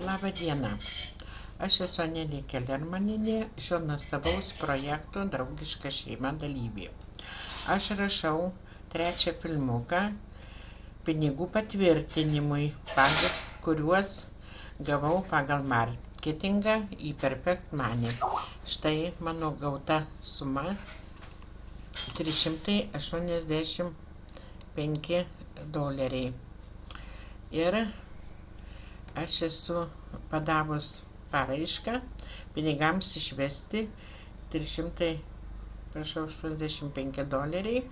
Labą dieną. Aš esu Anelė Kelermanienė, šio nuostabaus projekto Draugiška šeima dalyvė. Aš rašau trečią filmuką pinigų patvirtinimui, kuriuos gavau pagal marketingą į Perfect Money. Štai mano gauta suma $385. Ir aš esu padavus paraišką pinigams išvesti $385,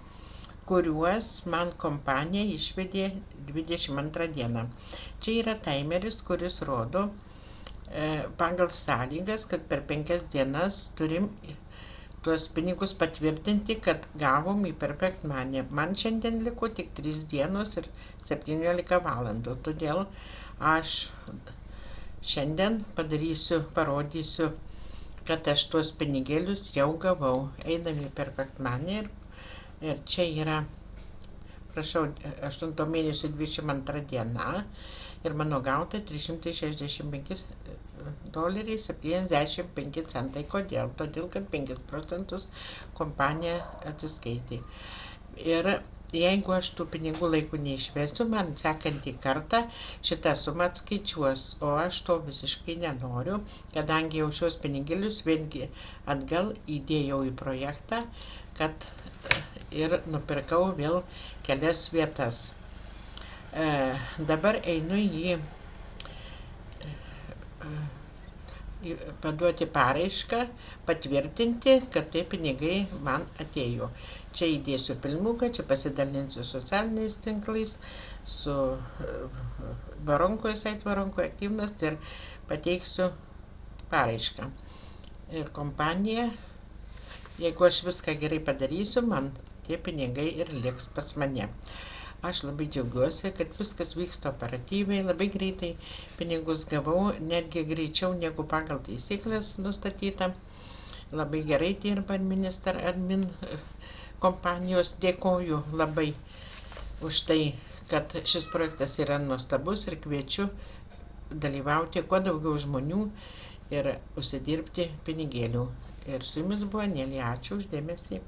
kuriuos man kompanija išvedė 22 dieną. Čia yra timeris, kuris rodo pagal sąlygas, kad per 5 dienas turim tuos pinigus patvirtinti, kad gavom į Perfect Money. Man šiandien liko tik 3 dienos ir 17 valandų. Todėl aš šiandien parodysiu, kad aš tuos pinigėlius jau gavau. Einam į Perfect Money ir čia yra, prašau, 8 mėnesio 22 diena ir mano gauta $365.75. Kodėl? Todėl, kad 5% kompanija atsiskaitė. Ir jeigu aš tų pinigų laiku neišvesiu, man sekantį kartą šitą sumą atskaičiuos, o aš to visiškai nenoriu, kadangi jau šios pinigėlius vėlgi atgal įdėjau į projektą, kad ir nupirkau vėl kelias vietas. Dabar einu paduoti paraišką, patvirtinti, kad tai pinigai man atėjo. Čia įdėsiu filmuką, čia pasidalinsiu socialiniais tinklais, su sait Varonkoje aktyvnas ir pateiksiu paraišką. Ir kompanija, jeigu aš viską gerai padarysiu, man tie pinigai ir liks pas mane. Aš labai džiaugiuosi, kad viskas vyksta operatyviai, labai greitai pinigus gavau, netgi greičiau negu pagal taisyklės nustatyta. Labai gerai dirba admin kompanijos. Dėkoju labai už tai, kad šis projektas yra nuostabus ir kviečiu dalyvauti kuo daugiau žmonių ir užsidirbti pinigėlių. Ir su jumis buvo Anelė. Ačiū už dėmesį.